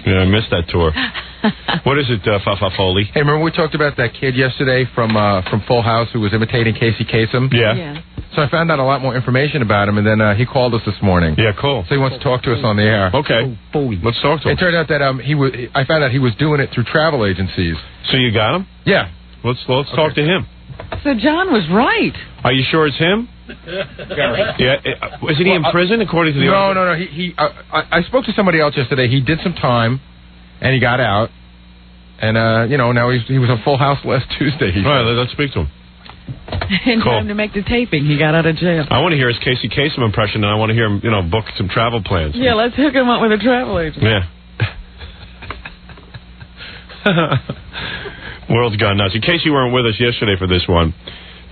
Yeah, I missed that tour. What is it, Fafa Foley? Hey, remember we talked about that kid yesterday from Full House who was imitating Casey Kasem? Yeah. So I found out a lot more information about him, and then he called us this morning. Yeah, cool. So he wants to talk to us on the air. Okay. Let's talk to him. It turned out that I found out he was doing it through travel agencies. So you got him? Yeah. Let's talk to him. So John was right. Are you sure it's him? Yeah. Isn't he in prison according to the No. I spoke to somebody else yesterday. He did some time, and he got out. And, now he was on Full House last Tuesday. All right, let's speak to him. In time to make the taping, he got out of jail. I want to hear his Casey Kasem impression, and I want to hear him, book some travel plans. Yeah, let's hook him up with a travel agent. Yeah. World's gone nuts. In case you weren't with us yesterday for this one,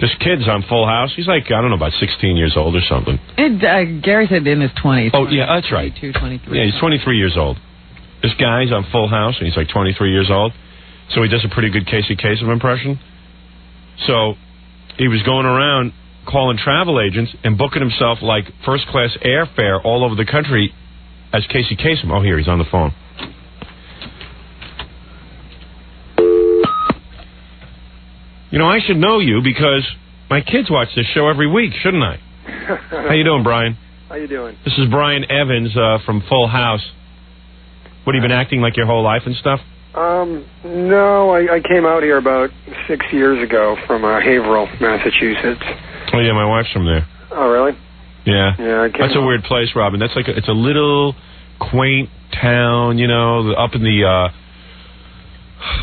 this kid's on Full House. He's like, I don't know, about 16 years old or something. Gary said in his 20s. Oh, yeah, that's right. 22, 23. Yeah, he's 23 years old. This guy's on Full House, and he's like 23 years old. So he does a pretty good Casey Kasem impression. So he was going around calling travel agents and booking himself like first-class airfare all over the country as Casey Kasem. Oh, here, he's on the phone. I should know you because my kids watch this show every week, shouldn't I? How you doing, Brian? How you doing? This is Brian Evans from Full House. What, have you been acting like your whole life and stuff? No, I came out here about 6 years ago from Haverhill, Massachusetts. Oh, yeah, my wife's from there. Oh, really? Yeah. Yeah, That's a weird place, Robin. That's like it's a little quaint town, up in the...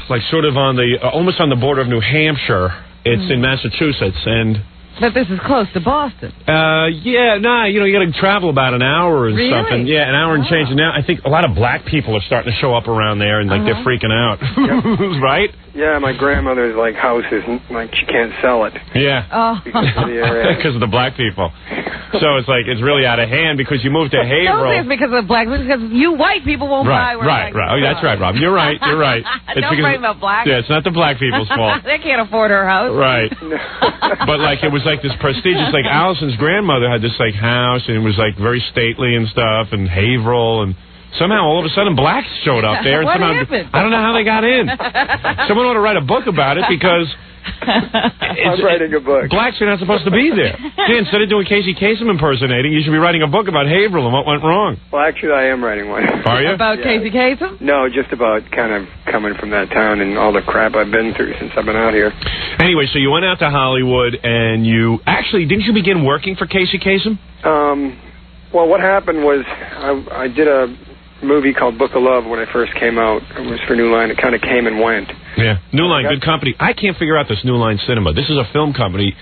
like sort of on the, almost on the border of New Hampshire. It's in Massachusetts, and... But this is close to Boston. You got to travel about an hour or something. Yeah, an hour and change. And now I think a lot of black people are starting to show up around there, and they're freaking out. Right? Yeah, my grandmother's house isn't, she can't sell it. Yeah. Because of the area. Because of the black people. So it's it's really out of hand because you moved to Haverhill. Don't say it's because of black people, because you white people won't buy where Right. Oh, that's right, Rob. You're right. Don't blame the black. Yeah, it's not the black people's fault. They can't afford her house. Right. But it was this prestigious, Allison's grandmother had this house, and it was very stately and stuff, and Haverhill, and somehow all of a sudden blacks showed up there. And What somehow, happened? I don't know how they got in. Someone ought to write a book about it because I'm writing a book. Blacks are not supposed to be there. Yeah, instead of doing Casey Kasem impersonating, you should be writing a book about Haverhill and what went wrong. Well, actually, I am writing one. Are you? About Casey Kasem? No, just about kind of coming from that town and all the crap I've been through since I've been out here. Anyway, so you went out to Hollywood, and you actually, didn't you begin working for Casey Kasem? Well, what happened was I did a movie called Book of Love when I first came out. It was for New Line. It kind of came and went. Yeah, New Line, good company. I can't figure out this New Line Cinema. This is a film company.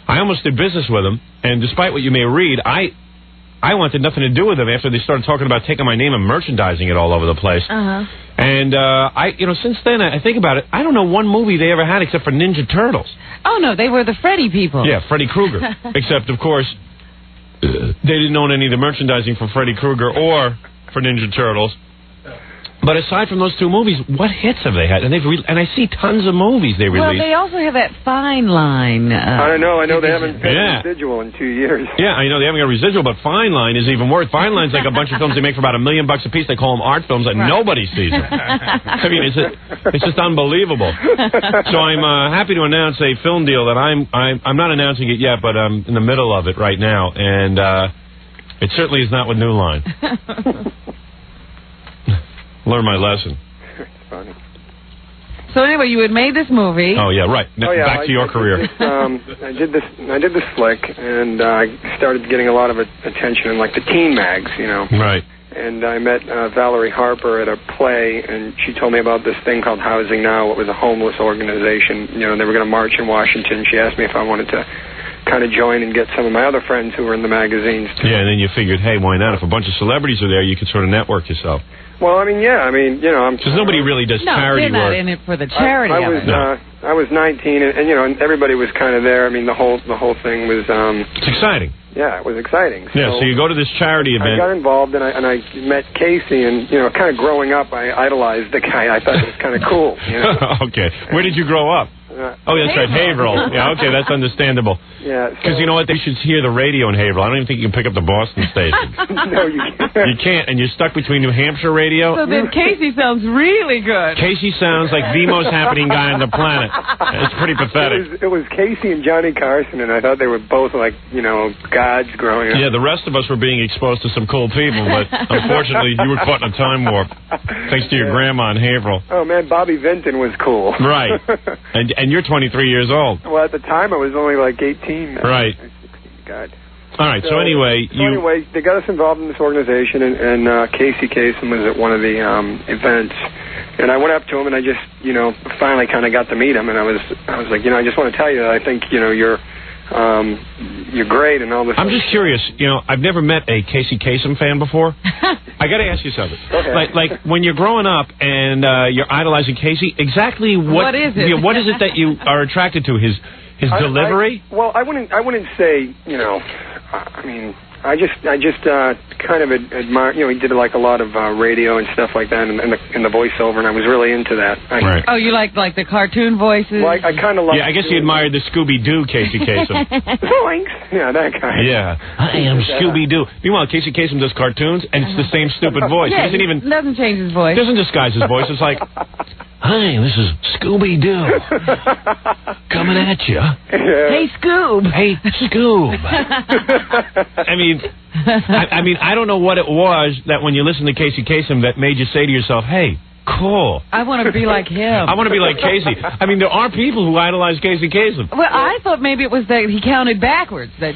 I almost did business with them, and despite what you may read, I wanted nothing to do with them after they started talking about taking my name and merchandising it all over the place. And since then, I think about it, I don't know one movie they ever had except for Ninja Turtles. Oh, no, they were the Freddy people. Yeah, Freddy Krueger. Except, of course, they didn't own any of the merchandising for Freddy Krueger or for Ninja Turtles. But aside from those two movies, what hits have they had? And I see tons of movies they released. Well, they also have that Fine Line. I don't know. I know they haven't paid a residual in 2 years. Yeah, I know they haven't got a residual, but Fine Line is even worse. Fine Line's like a bunch of films they make for about $1 million a piece. They call them art films, and nobody sees them. I mean, it's just unbelievable. So I'm happy to announce a film deal that I'm not announcing it yet, but I'm in the middle of it right now, and it certainly is not with New Line. Learn my lesson. It's funny. So anyway, you had made this movie. Oh yeah, right. Back to your career. I did this flick, and I started getting a lot of attention in the teen mags, Right. And I met Valerie Harper at a play, and she told me about this thing called Housing Now. It was a homeless organization. They were going to march in Washington. She asked me if I wanted to kind of join and get some of my other friends who were in the magazines too. Yeah, and then you figured, hey, why not? If a bunch of celebrities are there, you could sort of network yourself. Well, I'm... Because nobody really does charity work. No, they're not in it for the charity of it. I was 19, and everybody was kind of there. I mean, the whole thing was... It's exciting. Yeah, it was exciting. So you go to this charity event. I got involved, and I met Casey, and, kind of growing up, I idolized the guy. I thought it was kind of cool. Okay. Where did you grow up? Oh, that's right, Haverhill. Yeah, okay, that's understandable. Yeah. Because you know what? They should hear the radio in Haverhill. I don't even think you can pick up the Boston station. No, you can't. You can't, and you're stuck between New Hampshire radio. So then Casey sounds really good. Casey sounds like the most happening guy on the planet. It's pretty pathetic. It was Casey and Johnny Carson, and I thought they were both like, gods growing up. Yeah, the rest of us were being exposed to some cool people, but unfortunately you were caught in a time warp thanks to your grandma in Haverhill. Oh, man, Bobby Vinton was cool. Right. And you're 23 years old. Well, at the time I was only like 18. Right. 16, God. All right, so anyway, they got us involved in this organization, and Casey Kasem was at one of the events, and I went up to him, and I just, finally kind of got to meet him, and I was like, I just want to tell you that I think, you're great and all this. I'm just curious, I've never met a Casey Kasem fan before. I got to ask you something. Okay. Like when you're growing up and you're idolizing Casey, exactly what is it? What is it that you are attracted to? His delivery? I wouldn't say, I just kind of admire. He did like a lot of radio and stuff like that, and the voiceover, and I was really into that. Right. Oh, you like the cartoon voices? Well, I kind of like. Yeah, I guess you admired the Scooby-Doo Casey Kasem. Thanks. Yeah, that guy. Yeah, I am Scooby-Doo. Meanwhile, Casey Kasem does cartoons, and it's the same stupid voice. Yeah, he doesn't change his voice. Doesn't disguise his voice. It's like, hi, this is Scooby-Doo coming at you. Yeah. Hey, Scoob. Hey, Scoob. I mean, I don't know what it was that when you listened to Casey Kasem that made you say to yourself, hey, cool. I want to be like him. I want to be like Casey. I mean, there are people who idolize Casey Kasem. Well, I thought maybe it was that he counted backwards. Yeah,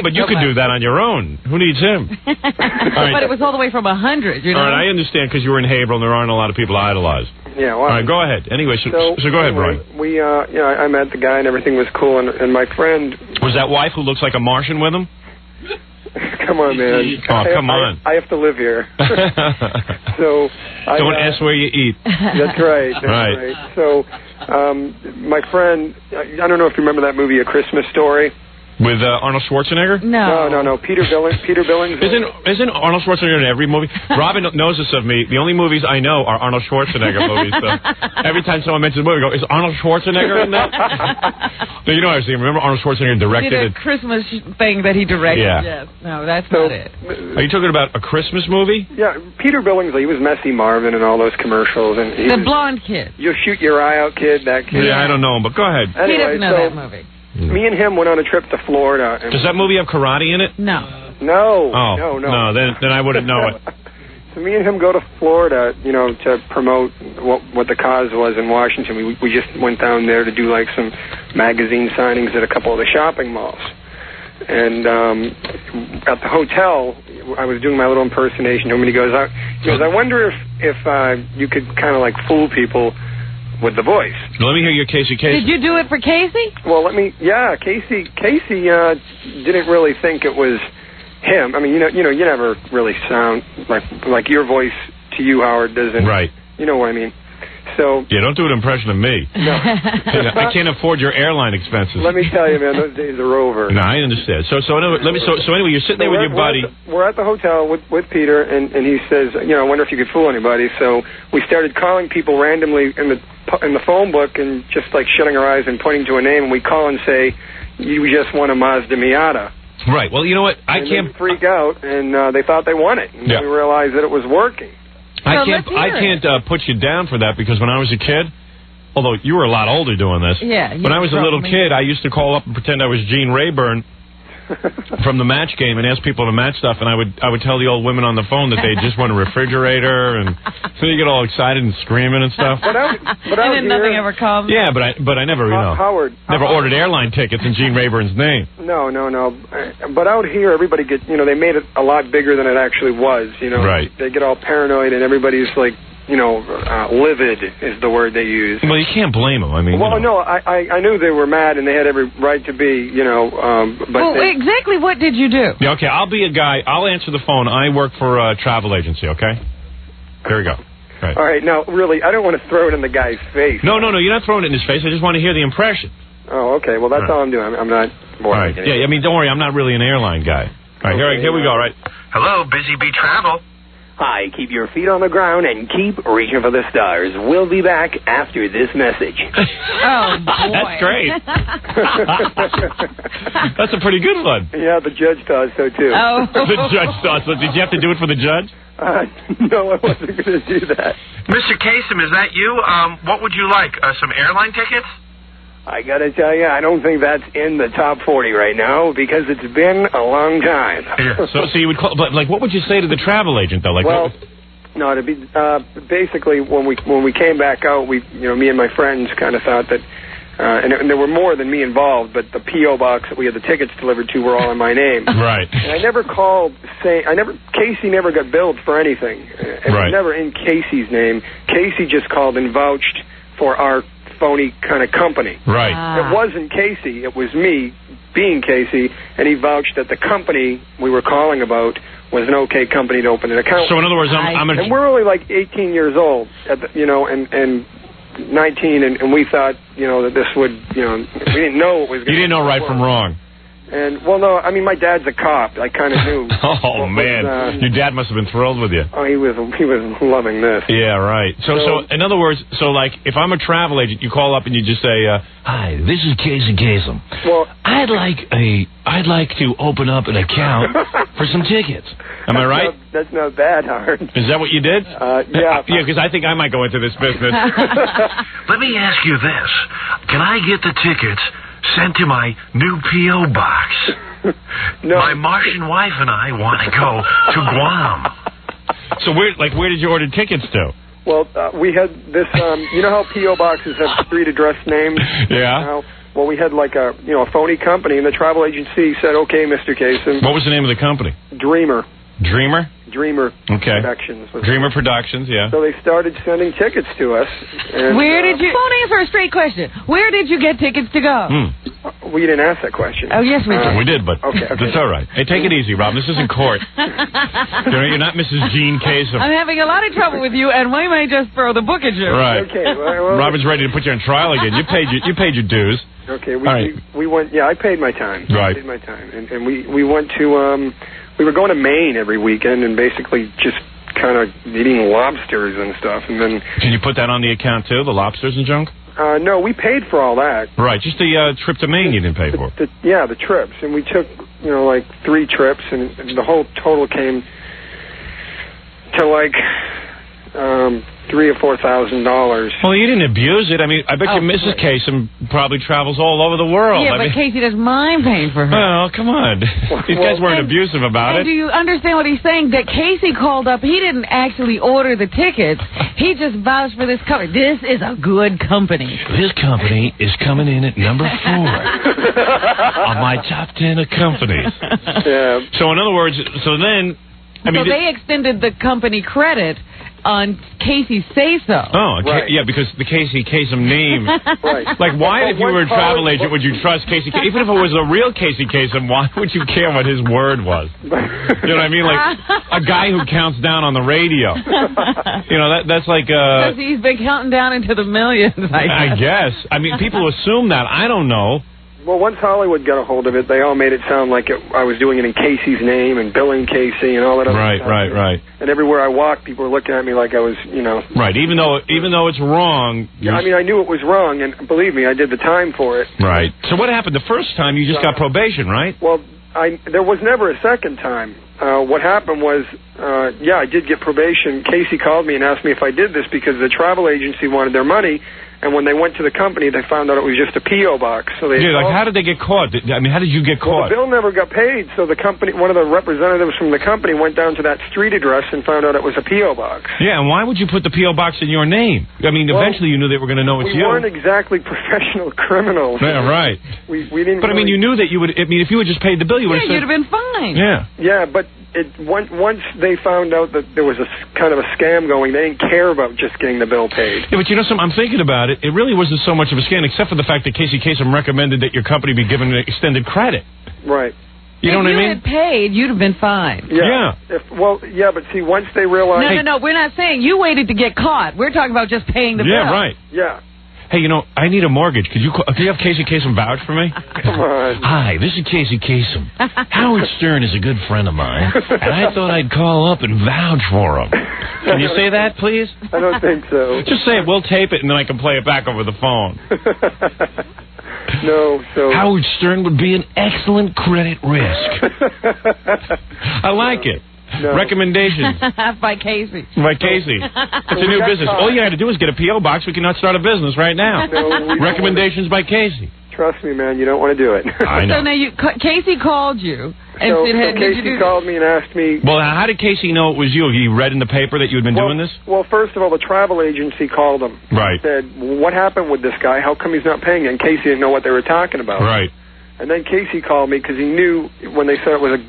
but you could do that on your own. Who needs him? Right. But it was all the way from 100, All right, I understand because you were in Haverhill and there aren't a lot of people idolized. Yeah, well, all right, go ahead. Anyway, so go ahead, Brian. We, I met the guy and everything was cool, and my friend... Was that wife who looks like a Martian with him? Come on, man. Oh, come on. I have to live here. So don't ask where you eat. That's right. That's right. So my friend, I don't know if you remember that movie, A Christmas Story. With Arnold Schwarzenegger? No. Peter Billings. Isn't Arnold Schwarzenegger in every movie? Robin knows this of me. The only movies I know are Arnold Schwarzenegger movies. So every time someone mentions a movie, I go, is Arnold Schwarzenegger in that? No, you know what I was thinking. Remember Arnold Schwarzenegger directed a Christmas thing that he directed? Yeah. Yes. No, that's not it. Are you talking about a Christmas movie? Yeah, Peter Billingsley. He was Messy Marvin and all those commercials. And the blonde kid. You'll shoot your eye out, kid. That kid. Yeah, I don't know him, but go ahead. Anyway, he doesn't know that movie. Me and him went on a trip to Florida. Does that movie have karate in it? No. No. Oh, no. Then I wouldn't know it. So me and him go to Florida, to promote what the cause was in Washington. We just went down there to do like some magazine signings at a couple of the shopping malls. And at the hotel, I was doing my little impersonation. And he goes, I wonder if you could kind of like fool people with the voice. Let me hear your Casey Kasem. Did you do it for Casey? Well, Casey didn't really think it was him. I mean, you never really sound like your voice to you, Howard, doesn't. Right. You know what I mean? So. Yeah, don't do an impression of me. No. I can't afford your airline expenses. Let me tell you, man, those days are over. No, I understand. So anyway, you're sitting there with your buddy. We're at the hotel with Peter, and he says, I wonder if you could fool anybody. So we started calling people randomly in the phone book and just like shutting our eyes and pointing to a name, and we call and say, you just won a Mazda Miata. Right. Well, you know what? I can't freak out, and they thought they won it. And we realized that it was working. I can't put you down for that because when I was a kid, although you were a lot older doing this, when I was a little kid, I used to call up and pretend I was Gene Rayburn from the Match game and ask people to match stuff, and I would tell the old women on the phone that they just won a refrigerator, and so you get all excited and screaming and stuff. But and then nothing ever comes. Yeah, but I never, Howard, never ordered airline tickets in Gene Rayburn's name. No. But out here, everybody gets, they made it a lot bigger than it actually was. Right. They get all paranoid, and everybody's like, livid is the word they use. Well, you can't blame them. I mean, no, I knew they were mad and they had every right to be, but exactly what did you do? Yeah, okay, I'll be a guy. I'll answer the phone. I work for a travel agency, okay? There we go. Right. All right, now, really, I don't want to throw it in the guy's face. No, you're not throwing it in his face. I just want to hear the impression. Oh, okay, well, that's all I'm doing. I'm not boring. Right. Yeah, I mean, don't worry, I'm not really an airline guy. All right, here we go, all right? Hello, Busy Bee Travel. Hi, keep your feet on the ground and keep reaching for the stars. We'll be back after this message. Oh, boy. That's great. That's a pretty good one. Yeah, the judge thought so, too. Oh. The judge thought so. Did you have to do it for the judge? No, I wasn't going to do that. Mr. Kasem, is that you? What would you like? Some airline tickets? I got to tell you, I don't think that's in the top 40 right now because it's been a long time. Yeah. So you would call, but like, what would you say to the travel agent though? Like, well, no, to be basically when we came back out, me and my friends kind of thought that, and there were more than me involved, but the PO box that we had the tickets delivered to were all in my name. Right. And I never called Casey never got billed for anything. And Right. it was never in Casey's name. Casey just called and vouched for our phony kind of company. Right. It wasn't Casey. It was me being Casey, and he vouched that the company we were calling about was an okay company to open an account. So in other words, and we're only like 18 years old, and 19, and we thought, that this would, we didn't know it was. You didn't know right from wrong. And well, no, I mean, my dad's a cop. I kind of knew. Oh man, your dad must have been thrilled with you. Oh, he was loving this. Yeah, right. So in other words, like if I'm a travel agent, you call up and you just say, "Hi, this is Casey Kasem. Well, I'd like to open up an account for some tickets." Am I right? That's not bad, Howard. Is that what you did? Yeah. Yeah, because I think I might go into this business. Let me ask you this. Can I get the tickets sent to my new P.O. box? No. My Martian wife and I want to go to Guam. So where did you order tickets to? Well, we had this, you know how P.O. boxes have street address names? Yeah. Well, we had like a phony company, and the travel agency said, okay, Mr. Kasem. What was the name of the company? Dreamer. Okay. Productions. Dreamer Productions, yeah. So they started sending tickets to us. And, Where did you... Phone answer a straight question. Where did you get tickets to go? We didn't ask that question. Oh, yes, we did. We did, but okay. That's all right. Hey, take it easy, Rob. This isn't court. You're not Mrs. Jean Kasem. I'm having a lot of trouble with you, and we may just throw the book at you. Right. Okay. Well, Robin's ready to put you on trial again. You paid your dues. Okay. Right. We went. Yeah, I paid my time. Right. I paid my time, and we went to. We were going to Maine every weekend, and basically just kind of eating lobsters and stuff, and then. Can you put that on the account too? The lobsters and junk. No, we paid for all that. Right, just the trip to Maine you didn't pay for. The trips, and we took like 3 trips, and the whole total came to like $3,000 or $4,000. Well, you didn't abuse it. I mean, I bet you Mrs. Kasem probably travels all over the world. Yeah, but Casey doesn't mind paying for her. Well, come on. These guys weren't abusive about it. Do you understand what he's saying? That Casey called up, he didn't actually order the tickets. He just vouched for this company. This is a good company. This company is coming in at number 4 on my top 10 of companies. Yeah. So in other words, they extended the company credit on Casey's say-so. Oh, right. Yeah, because the Casey Kasem name. Right. Like, why, if you were a travel agent, would you trust Casey? Even if it was a real Casey Kasem, why would you care what his word was? You know what I mean? Like, a guy who counts down on the radio. That's like... Because he's been counting down into the millions, I guess. I mean, people assume that. I don't know. Well, once Hollywood got a hold of it, they all made it sound like I was doing it in Casey's name and billing Casey and all that other stuff. Right. And everywhere I walked, people were looking at me like I was, Right, even though it's wrong. Yeah, I mean, I knew it was wrong, and believe me, I did the time for it. Right. So what happened the first time? You just got probation, right? Well, there was never a second time. What happened was, I did get probation. Casey called me and asked me if I did this because the travel agency wanted their money. And when they went to the company, they found out it was just a P.O. box. So they how did they get caught? I mean, how did you get caught? Well, the bill never got paid, so the company, one of the representatives from the company went down to that street address and found out it was a P.O. box. Yeah, and why would you put the P.O. box in your name? I mean, eventually you knew they were going to know it's you. We weren't exactly professional criminals. Yeah, right. We didn't. But, I mean, you knew that you would, I mean, if you had just paid the bill, you would have said... you'd have been fine. Yeah. Yeah, but once they found out that there was a kind of a scam going, they didn't care about just getting the bill paid. Yeah, but I'm thinking about it. It really wasn't so much of a scam, except for the fact that Casey Kasem recommended that your company be given extended credit. Right. You know what I mean? If you had paid, you'd have been fine. Yeah. But see, once they realized... No, we're not saying you waited to get caught. We're talking about just paying the bill. Yeah, right. Yeah. Hey, I need a mortgage. Could you have Casey Kasem vouch for me? Come on. Hi, this is Casey Kasem. Howard Stern is a good friend of mine, and I thought I'd call up and vouch for him. Can you say that, please? I don't think so. Just say it. We'll tape it, and then I can play it back over the phone. No, so... Howard Stern would be an excellent credit risk. I like it. No. Recommendations. By Casey. By Casey. It's a new business. All you got to do is get a P.O. box. We can not start a business right now. No, Recommendations by Casey. Trust me, man, you don't want to do it. I know. So now Casey called you and So said, Casey called me and asked me... Well, how did Casey know it was you? He read in the paper that you had been doing this? Well, first of all, the travel agency called him. Right. Said, what happened with this guy? How come he's not paying? And Casey didn't know what they were talking about. Right. And then Casey called me because he knew when they said it was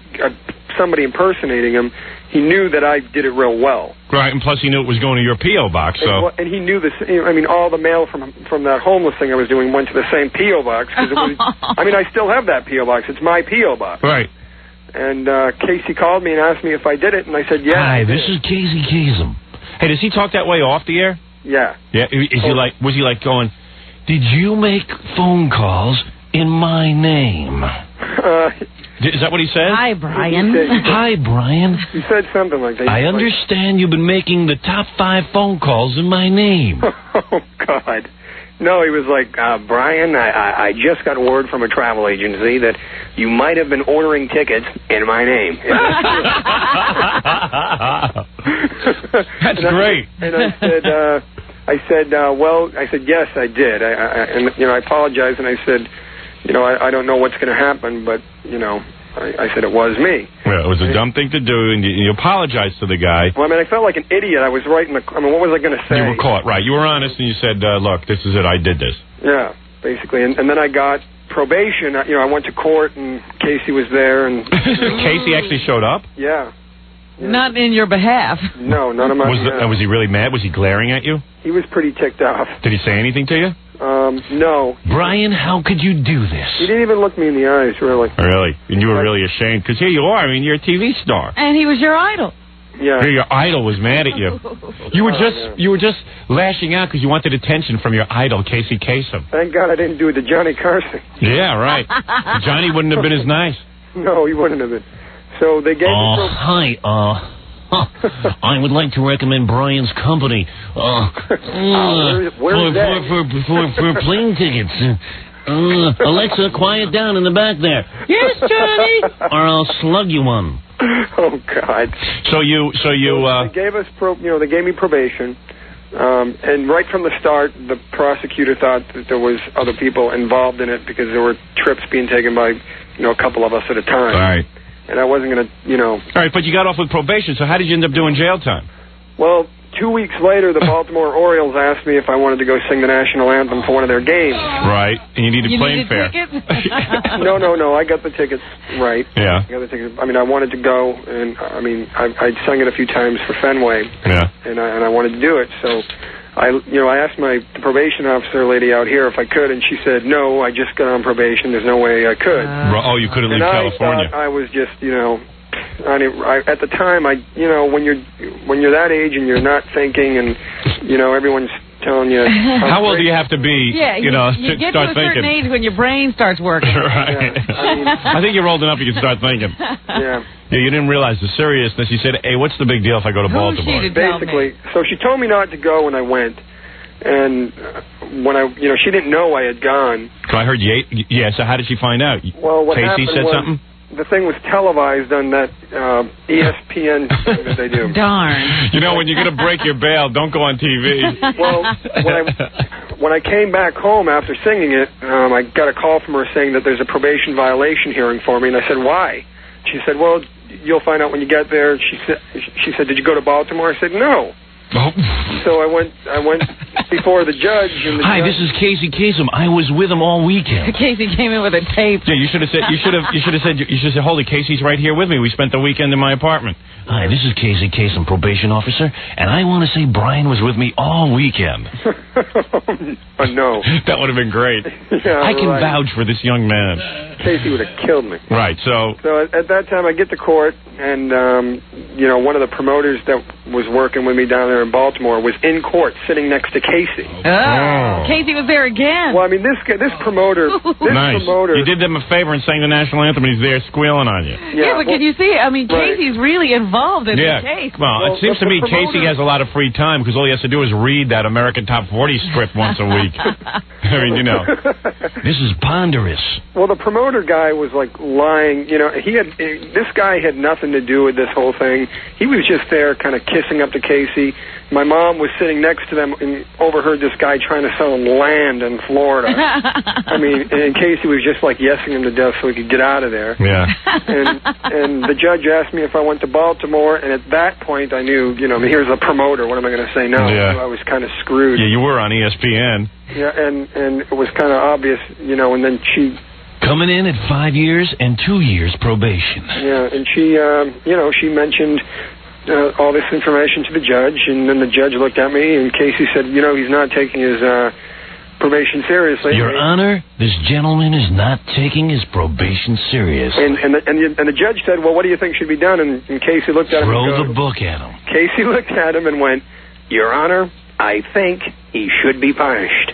somebody impersonating him, he knew that I did it real well. Right, and plus he knew it was going to your P.O. box, so... And he knew this. I mean, all the mail from that homeless thing I was doing went to the same P.O. box. Cause it was, I mean, I still have that P.O. box. It's my P.O. box. Right. And Casey called me and asked me if I did it, and I said, yeah. Hi, this is Casey Kasem. Hey, does he talk that way off the air? Yeah. Yeah, was he like going... Did you make phone calls in my name? Is that what he said? Hi, Brian. Hi, Brian. He said something like that. I understand you've been making the top 5 phone calls in my name. Oh, God. No, he was like, Brian, I just got word from a travel agency that you might have been ordering tickets in my name. That's great. And I said, yes, I did. I apologized, and I said, I don't know what's going to happen, but, I said it was me. Well, it was a dumb thing to do, and you apologized to the guy. Well, I mean, I felt like an idiot. I was right what was I going to say? You were caught, right. You were honest, and you said, look, this is it. I did this. Yeah, basically. And then I got probation. I went to court, and Casey was there. And Casey actually showed up? Yeah. Not in your behalf. No, none of my... Was he really mad? Was he glaring at you? He was pretty ticked off. Did he say anything to you? No. Brian, how could you do this? He didn't even look me in the eyes, really. Really? And you were really ashamed? Because here you are. I mean, you're a TV star. And he was your idol. Yeah. Here your idol was mad at you. You were just lashing out because you wanted attention from your idol, Casey Kasem. Thank God I didn't do it to Johnny Carson. Yeah, right. Johnny wouldn't have been as nice. No, he wouldn't have been. So they gave me... Hi, I would like to recommend Brian's company for plane tickets. Alexa, quiet down in the back there. Yes, Johnny. Or I'll slug you one. Oh God. So you they gave us they gave me probation. And right from the start, the prosecutor thought that there was other people involved in it because there were trips being taken by a couple of us at a time. All right. And I wasn't going to, All right, but you got off with probation, so how did you end up doing jail time? Well, 2 weeks later, the Baltimore Orioles asked me if I wanted to go sing the national anthem for one of their games. Right, and you needed plane fare. No, I got the tickets right. Yeah. I got the tickets. I mean, I wanted to go, and I sung it a few times for Fenway. Yeah. And I wanted to do it, so... I asked the probation officer lady out here if I could, and she said, no, I just got on probation. There's no way I could. You couldn't leave California. I was just, at the time, when you're that age and you're not thinking and, everyone's telling you. How old do you have to be, you to get start to a certain age when your brain starts working. Right. Yeah, I think you're old enough you can start thinking. Yeah. Yeah, you didn't realize the seriousness. You said, hey, what's the big deal if I go to Baltimore? Basically, so she told me not to go when I went. And when she didn't know I had gone. I heard you. Yeah, so how did she find out? Well, what Casey happened said was, something? The thing was televised on that ESPN thing that they do. Darn. When you're going to break your bail, don't go on TV. Well, when I came back home after singing it, I got a call from her saying that there's a probation violation hearing for me, and I said, why? She said, well, you'll find out when you get there. She said, did you go to Baltimore? I said, no. Oh. So I went before the judge. And Hi, this is Casey Kasem. I was with him all weekend. Casey came in with a tape. Yeah, you should have said, holy, Casey's right here with me. We spent the weekend in my apartment. Hi, this is Casey Kasem, probation officer, and I want to say Brian was with me all weekend. Oh, no. That would have been great. Yeah, I can vouch for this young man. Casey would have killed me. Right, so at that time I get to court, And, you know, one of the promoters that was working with me down there in Baltimore was in court sitting next to Casey. Oh. Casey was there again. Well, I mean, this promoter... Nice. You did them a favor and sang the national anthem, and he's there squealing on you. Yeah, but can you see? I mean, Casey's really involved in the case. Well, it seems to me Casey has a lot of free time because all he has to do is read that American Top 40 script once a week. I mean, you know. This is ponderous. Well, the promoter guy was, like, lying. You know, this guy had nothing to do with this whole thing. He was just there kind of kissing up to Casey. My mom was sitting next to them and overheard this guy trying to sell him land in Florida. I mean, and Casey was just like yesing him to death so he could get out of there. Yeah. And the judge asked me if I went to Baltimore, and at that point I knew, you know, I mean, here's a promoter. What am I going to say no? Yeah. I was kind of screwed. Yeah, you were on ESPN. Yeah, and it was kind of obvious, you know, and then she... Coming in at 5 years and 2 years probation. Yeah, and she, you know, she mentioned... all this information to the judge, and then the judge looked at me, and Casey said, you know, he's not taking his probation seriously. Your Honor, this gentleman is not taking his probation seriously. And the judge said, well, what do you think should be done? And Casey looked at him and Throw the book at him. Casey looked at him and went, Your Honor, I think he should be punished.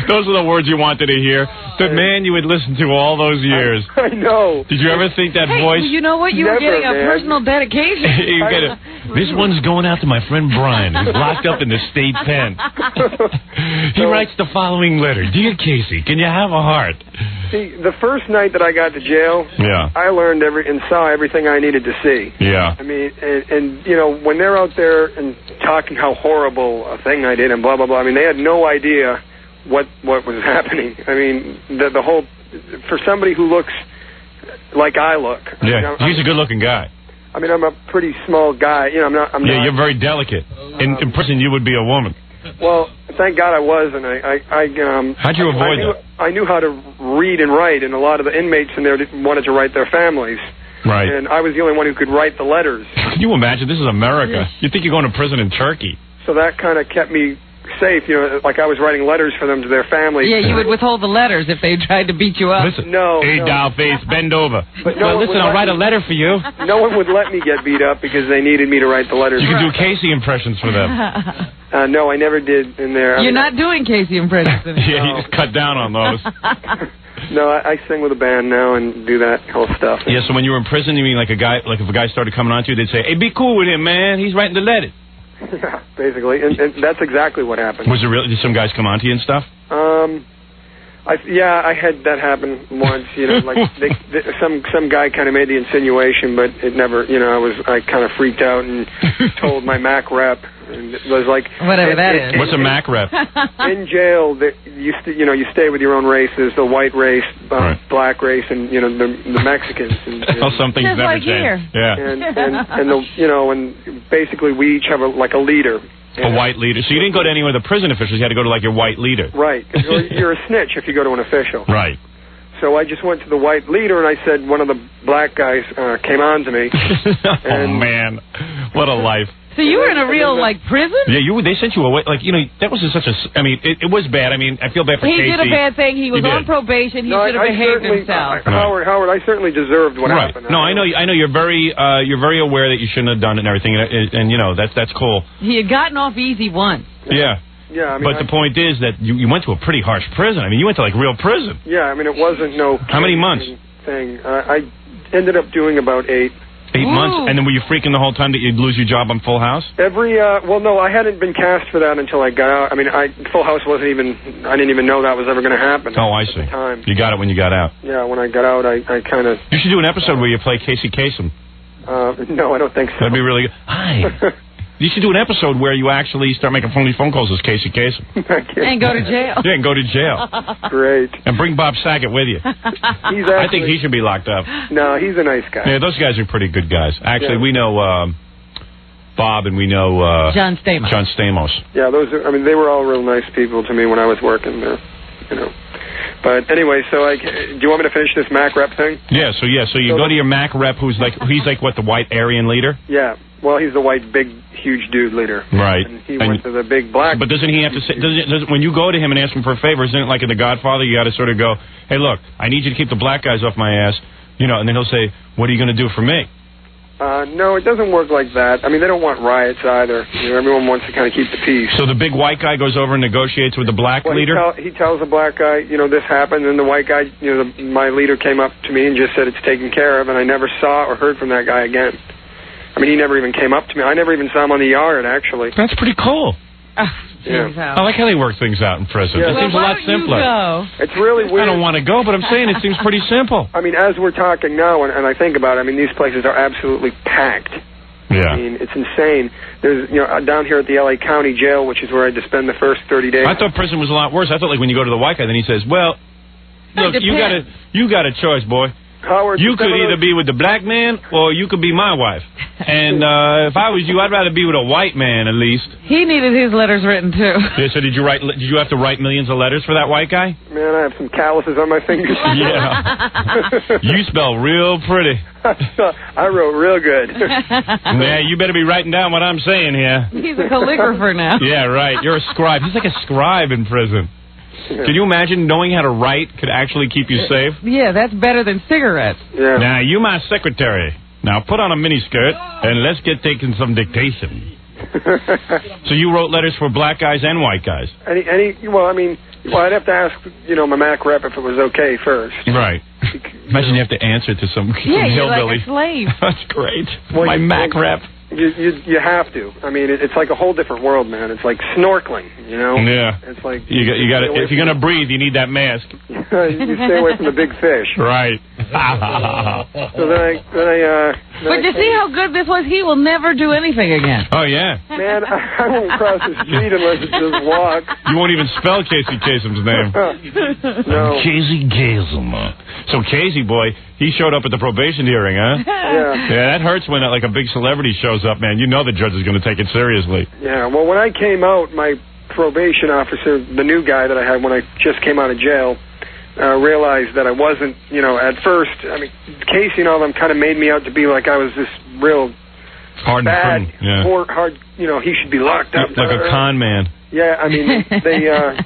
Those are the words you wanted to hear. The man you would listen to all those years. I know. Did you ever think that voice? You know what? You were getting a personal dedication. You get it. This one's going out to my friend Brian, who's locked up in the state pen. He writes the following letter. Dear Casey, can you have a heart? See, the first night that I got to jail, I learned and saw everything I needed to see. Yeah. I mean, and you know, when they're out there and talking how horrible a thing I did and blah, blah, blah, I mean, they had no idea what was happening. I mean, the whole, for somebody who looks like I look. Yeah, he's a good-looking guy. I mean, I'm a pretty small guy. You know, I'm not. You're very delicate. In prison, you would be a woman. Well, thank God I was, and how'd you avoid that? I knew how to read and write, and a lot of the inmates in there wanted to write their families. Right. And I was the only one who could write the letters. Can you imagine? This is America. You think you're going to prison in Turkey. So that kind of kept me safe, you know, like I was writing letters for them to their families. Yeah, you would withhold the letters if they tried to beat you up. Listen, no. Hey, doll face, bend over. But listen, I'll write a letter for you. No one would let me get beat up because they needed me to write the letters. You can do Casey impressions for them. No, I never did in there. You're not doing Casey impressions anymore. Yeah, you just cut down on those. No, I sing with a band now and do that whole stuff. Yeah, so when you were in prison, you mean like if a guy started coming on to you, they'd say, hey, be cool with him, man. He's writing the letter. Yeah, basically, and that's exactly what happened. Was it really? Did some guys come on to you and stuff? I had that happen once. You know, like some guy kind of made the insinuation, but it never. You know, I kind of freaked out and told my MAC rep, and it was like whatever that is. What's a MAC rep? In jail, you stay with your own races: the white race, black race, and you know the Mexicans. And some things never like change. Here. Yeah. and basically we each have a leader. A white leader. So you didn't go to any of the prison officials. You had to go to, like, your white leader. Right. You're a snitch if you go to an official. Right. So I just went to the white leader, and I said one of the black guys came on to me. Oh, man. What a life. So you were in a real, prison? Yeah, they sent you away. Like, you know, that was such a... I mean, it was bad. I mean, I feel bad for Casey. He did a bad thing. He was on probation. He should have behaved himself. Howard, I certainly deserved what happened. No, I know you're very aware that you shouldn't have done it and everything, and you know, that's cool. He had gotten off easy once. Yeah. Yeah, I mean, but the point is that you went to a pretty harsh prison. I mean, you went to, like, real prison. Yeah, I mean, it wasn't no... How many months? Thing. I ended up doing about 8. 8 months? And then were you freaking the whole time that you'd lose your job on Full House? Well, no, I hadn't been cast for that until I got out. I mean, Full House I didn't even know that was ever going to happen. Oh, I see. You got it when you got out. Yeah, when I got out, I kind of... You should do an episode where you play Casey Kasem. No, I don't think so. That'd be really good. Hi. You should do an episode where you actually start making phone calls as Casey Kasem. And go to jail. Yeah, and go to jail. Great. And bring Bob Saget with you. I think he should be locked up. No, he's a nice guy. Yeah, those guys are pretty good guys. Actually, we know Bob and we know John Stamos. John Stamos. Yeah, they were all real nice people to me when I was working there. You know. But anyway, so do you want me to finish this MAC rep thing? Yeah, so you go to your MAC rep he's like what, the white Aryan leader? Yeah. Well, he's the white, big, huge dude leader. Right. And he went to the big black... But doesn't he have to say... when you go to him and ask him for a favor, isn't it like in The Godfather, you got to sort of go, hey, look, I need you to keep the black guys off my ass, You know, and then he'll say, what are you going to do for me? No, it doesn't work like that. I mean, they don't want riots either. You know, everyone wants to kind of keep the peace. So the big white guy goes over and negotiates with the black leader? He tells the black guy, you know, this happened, and the white guy, you know, my leader came up to me and just said it's taken care of, and I never saw or heard from that guy again. I mean, he never even came up to me. I never even saw him on the yard, actually. That's pretty cool. Yeah. I like how they work things out in prison. Yeah. It seems a lot simpler. It's really weird. I don't want to go, but I'm saying it seems pretty simple. I mean, as we're talking now, and I think about it, I mean, these places are absolutely packed. Yeah. I mean, it's insane. There's, you know, down here at the L.A. County Jail, which is where I had to spend the first 30 days. I thought prison was a lot worse. I thought, like, when you go to the white guy, then he says, well, look, you got a choice, boy. Howard, you could either be with the black man or you could be my wife. And if I was you, I'd rather be with a white man, at least. He needed his letters written, too. Yeah, so did you have to write millions of letters for that white guy? Man, I have some calluses on my fingers. Yeah. You spell real pretty. I wrote real good. Yeah, you better be writing down what I'm saying here. He's a calligrapher now. Yeah, right. You're a scribe. He's like a scribe in prison. Yeah. Can you imagine knowing how to write could actually keep you safe? Yeah, that's better than cigarettes. Yeah. Now, you my secretary. Now, put on a miniskirt, and let's get taking some dictation. So you wrote letters for black guys and white guys? Well, I'd have to ask, you know, my MAC rep if it was okay first. Right. Imagine you have to answer to some hillbilly. You're like a slave. That's great. Well, my MAC rep. You have to. I mean, it's like a whole different world, man. It's like snorkeling, you know? Yeah. It's like you got if you're going to breathe, you need that mask. You stay away from the big fish. Right. So then But you see how good this was? He will never do anything again. Oh, yeah. Man, I won't cross the street unless it's just walk. You won't even spell Casey Kasem's name. No. Casey Kasem. So Casey, boy, he showed up at the probation hearing, huh? Yeah. Yeah, that hurts when like a big celebrity shows up, man. You know the judge is going to take it seriously. Yeah, well, when I came out, my probation officer, the new guy that I had when I just came out of jail, realized that I wasn't, you know, at first, I mean, Casey and all them kind of made me out to be like I was this real hard, bad, yeah. hard, you know, he should be locked up. Like a con man. Yeah, I mean,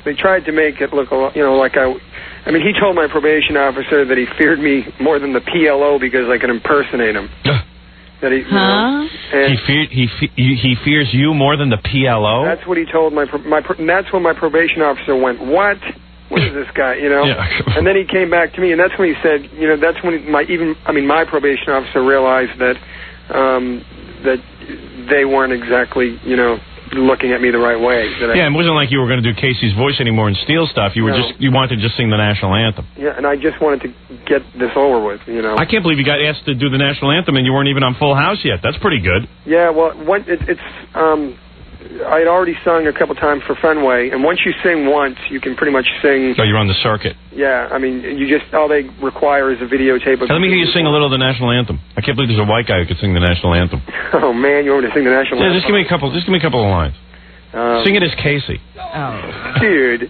they tried to make it look, you know, like I mean, he told my probation officer that he feared me more than the PLO because I could impersonate him. That he, you know, and he fears you more than the PLO? That's what he told and that's when my probation officer went, what? What is this guy, you know? Yeah. And then he came back to me, and that's when he said, you know, that's when my probation officer realized that that they weren't exactly, you know, looking at me the right way. Yeah, it wasn't like you were going to do Casey's voice anymore and steal stuff. You were you wanted to just sing the national anthem. Yeah, and I just wanted to get this over with, you know. I can't believe you got asked to do the national anthem and you weren't even on Full House yet. That's pretty good. Yeah, well, I'd already sung a couple times for Fenway, and once you sing once, you can pretty much sing. So you're on the circuit. Yeah, I mean, all they require is a videotape of. Let me hear you sing a little of the national anthem. I can't believe there's a white guy who could sing the national anthem. Oh man, you want me to sing the national anthem? Just give me a couple. Just give me a couple of lines. Sing it as Casey. Oh, dude,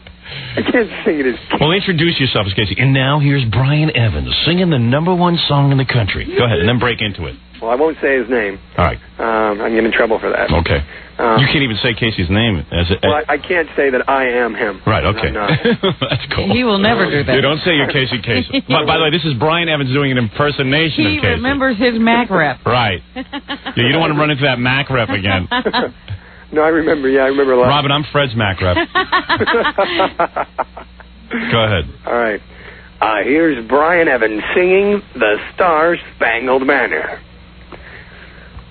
I can't sing it as Casey. Well, introduce yourself as Casey. And now here's Brian Evans singing the #1 song in the country. Go ahead, and then break into it. Well, I won't say his name. All right. I'm getting in trouble for that. Okay. You can't even say Casey's name. Well, I can't say that I am him. Right, okay. That's cool. he will never do that. You don't say you're Casey Kasem. By the way, this is Brian Evans doing an impersonation of Casey. He remembers his MAC rep. Right. Yeah, you don't want to run into that MAC rep again. No, I remember. Yeah, I remember a lot. Robin, I'm Fred's MAC rep. Go ahead. All right. Here's Brian Evans singing The Star-Spangled Banner.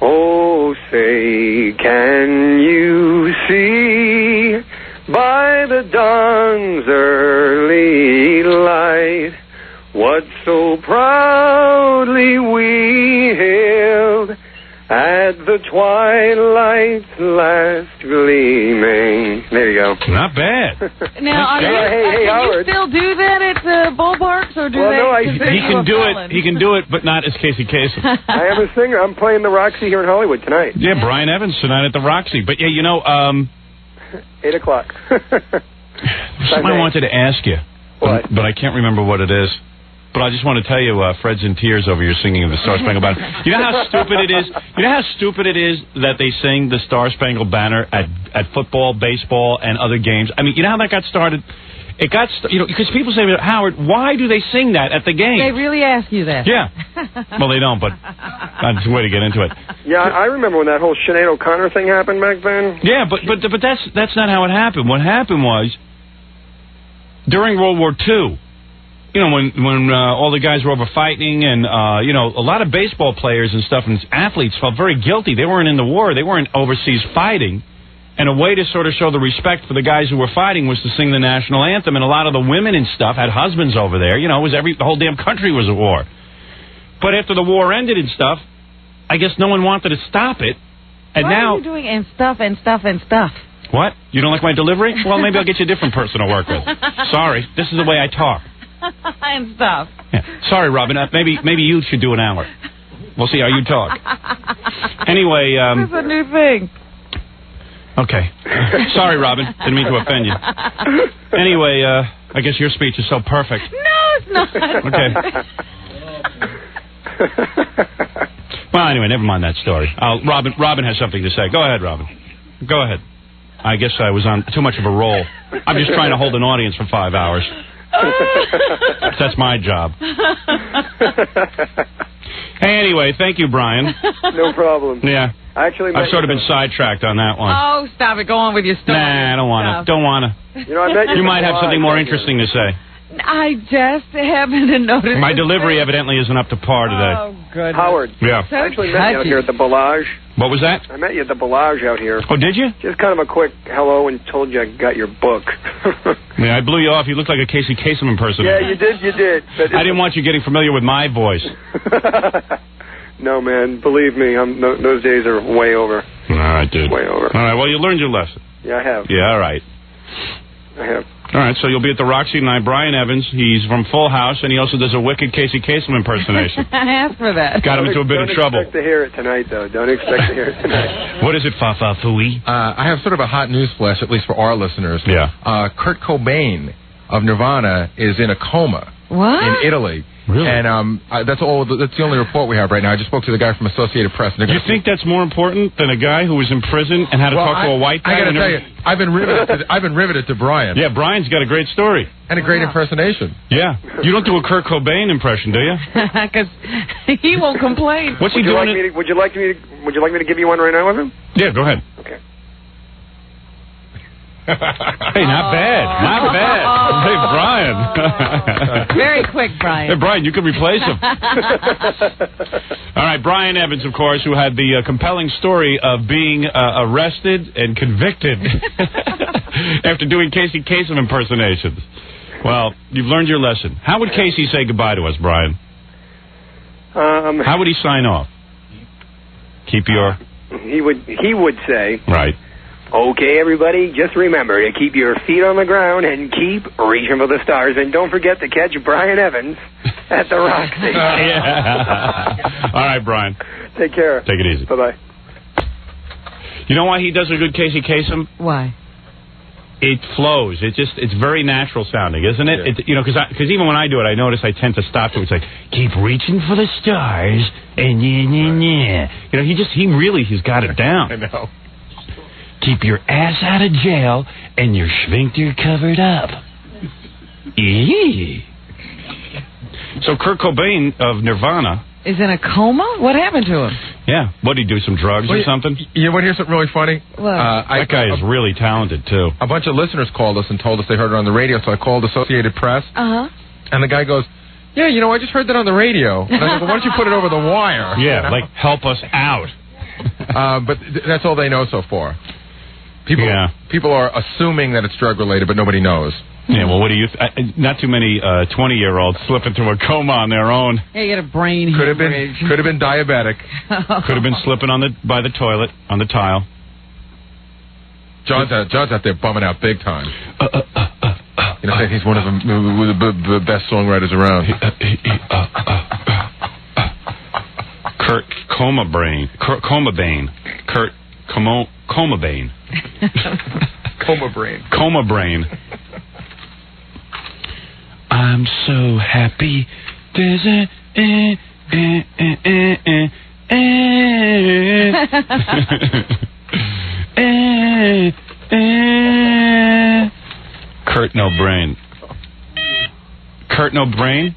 Oh, say, can you see by the dawn's early light what so proudly we hailed at the twilight's last gleaming. There you go. Not bad. Now, hey, can Howard. you still do that at the ballparks, or do Well, they no, consider He you can a do felon? it. He can do it, but not as Casey Kasem. I am a singer. I'm playing the Roxy here in Hollywood tonight. Yeah, Brian Evans tonight at the Roxy. But yeah, you know, 8 o'clock. something I wanted to ask you. What? But I can't remember what it is. But I just want to tell you, Fred's in tears over your singing of the Star-Spangled Banner. You know how stupid it is? You know how stupid it is that they sing the Star-Spangled Banner at football, baseball, and other games? I mean, you know how that got started? it got, because people say, Howard, why do they sing that at the game? They really ask you that. Yeah. Well, they don't, but that's a way to get into it. Yeah, I remember when that whole Sinead O'Connor thing happened back then. Yeah, but that's not how it happened. What happened was, during World War II, when all the guys were over fighting, and a lot of baseball players and stuff and athletes felt very guilty. They weren't in the war. They weren't overseas fighting. And a way to sort of show the respect for the guys who were fighting was to sing the national anthem. And a lot of the women and stuff had husbands over there. It was the whole damn country was at war. But after the war ended and stuff, I guess no one wanted to stop it. And now are you doing and stuff and stuff and stuff? What? You don't like my delivery? Well, maybe I'll get you a different person to work with. Sorry, this is the way I talk. And stuff. Yeah. Sorry, Robin. Maybe you should do an hour. We'll see how you talk. Anyway, that's a new thing. Okay. Sorry, Robin. Didn't mean to offend you. Anyway, I guess your speech is so perfect. No, it's not. Okay. Well, anyway, never mind that story. Robin has something to say. Go ahead, Robin. Go ahead. I guess I was on too much of a roll. I'm just trying to hold an audience for 5 hours. That's my job. Hey, anyway, thank you, Brian. No problem. Yeah. Actually, I've sort of been sidetracked on that one. Oh, stop it. Go on with your story. Nah, I don't want to. Don't want to. I met you. You might have something more interesting to say. I just happened to notice. My delivery evidently isn't up to par today. Oh, goodness. Howard. Yeah. So I actually met you out here at the Bellage. What was that? I met you at the Bellage out here. Oh, did you? Just kind of a quick hello and told you I got your book. Yeah, I blew you off. You looked like a Casey Kasem impersonator. Yeah, you did. But I didn't want you getting familiar with my voice. No, man. Believe me, those days are way over. All right, dude. Way over. All right, well, you learned your lesson. Yeah, I have. Yeah, all right. I have. All right, so you'll be at the Roxy tonight. Brian Evans, he's from Full House, and he also does a wicked Casey Kasem impersonation. I asked for that. Got him into a bit of trouble. Don't expect to hear it tonight, though. Don't expect to hear it tonight. What is it, Fa-Fa-Fooey? I have sort of a hot news flash, at least for our listeners. Yeah. Kurt Cobain of Nirvana is in a coma. What? In Italy. Really? And that's the only report we have right now. I just spoke to the guy from Associated Press. Do you think that's more important than a guy who was in prison and had to talk to a white guy? I got to tell you, I've been riveted to Brian. Yeah, Brian's got a great story. And a great impersonation. Yeah. You don't do a Kurt Cobain impression, do you? Because he won't complain. What's he doing? Would you like me to give you one right now with him? Yeah, go ahead. Okay. Hey, not bad. Not bad. Hey, Brian. Very quick, Brian. Hey, Brian, you could replace him. All right, Brian Evans, of course, who had the compelling story of being arrested and convicted after doing Casey Kasem impersonations. Well, you've learned your lesson. How would Casey say goodbye to us, Brian? How would he sign off? Keep your... He would say... Right. Okay, everybody, just remember to keep your feet on the ground and keep reaching for the stars. And don't forget to catch Brian Evans at the Roxy. Yeah. All right, Brian. Take care. Take it easy. Bye-bye. You know why he does a good Casey Kasem? Why? It flows. It's very natural sounding, isn't it? Yeah. Because even when I do it, I notice I tend to stop to it. It's like, keep reaching for the stars, and he's got it down. I know. Keep your ass out of jail and your sphincter covered up. Eee. So Kurt Cobain of Nirvana is in a coma? What happened to him? Yeah. What, did he do some drugs or something? You want to hear something really funny? What? That guy is really talented, too. A bunch of listeners called us and told us they heard it on the radio, so I called Associated Press. Uh-huh. And the guy goes, yeah, I just heard that on the radio. And I go, why don't you put it over the wire? Yeah, like, help us out. But that's all they know so far. People are assuming that it's drug-related, but nobody knows. Yeah, well, what do you... not too many 20-year-olds slip into a coma on their own. Yeah, you get a brain Could have hemorrhage. been diabetic. Could have been slipping by the toilet, on the tile. John's out there bumming out big time. He's one of the best songwriters around. Kurt Comabrain. Kurt Comabrain. Comabrain. I'm so happy. There's Kurt Kurt No Brain. Kurt No Brain?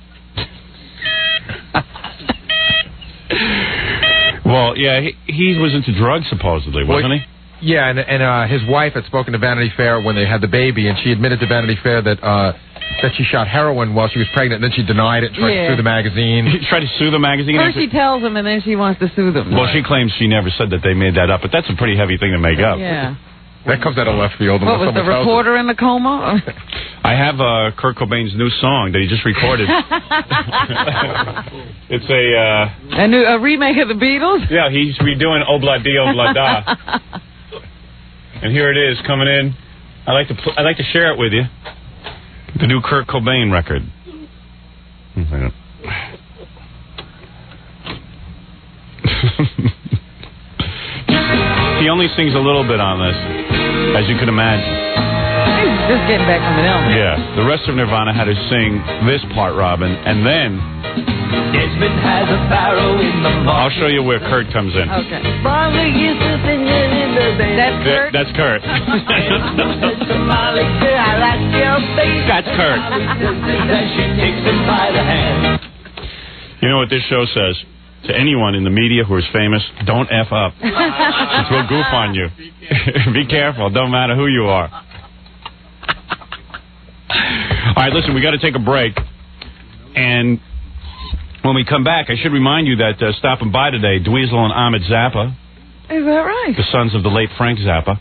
Well, yeah, he was into drugs, supposedly, wasn't he? Yeah, and his wife had spoken to Vanity Fair when they had the baby, and she admitted to Vanity Fair that she shot heroin while she was pregnant, and then she denied it and tried to sue the magazine. She tried to sue the magazine? First she tells them, and then she wants to sue them. Well, she claims she never said that they made that up, but that's a pretty heavy thing to make up. Yeah. That comes out of left field. What was the reporter in the coma? I have Kurt Cobain's new song that he just recorded. It's a remake of the Beatles? Yeah, he's redoing Obla Di Obla Da. And here it is coming in. I'd like to share it with you. The new Kurt Cobain record. He only sings a little bit on this, as you can imagine. He's just getting back from an illness. Yeah. The rest of Nirvana had to sing this part, Robin, and then Desmond has a barrow in the market. I'll show you where Kurt comes in. Okay. That's Kurt? That's Kurt. That's Kurt. You know what this show says? To anyone in the media who is famous, don't F up. It will goof on you. Be careful. Don't matter who you are. All right, listen, we got to take a break. And when we come back, I should remind you that stopping by today, Dweezil and Ahmed Zappa. Is that right? The sons of the late Frank Zappa.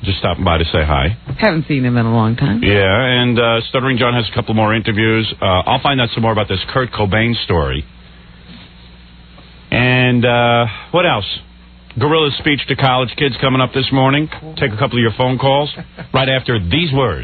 Just stopping by to say hi. Haven't seen him in a long time. Yeah, and Stuttering John has a couple more interviews. I'll find out some more about this Kurt Cobain story. And what else? Gorilla's speech to college kids coming up this morning. Take a couple of your phone calls right after these words.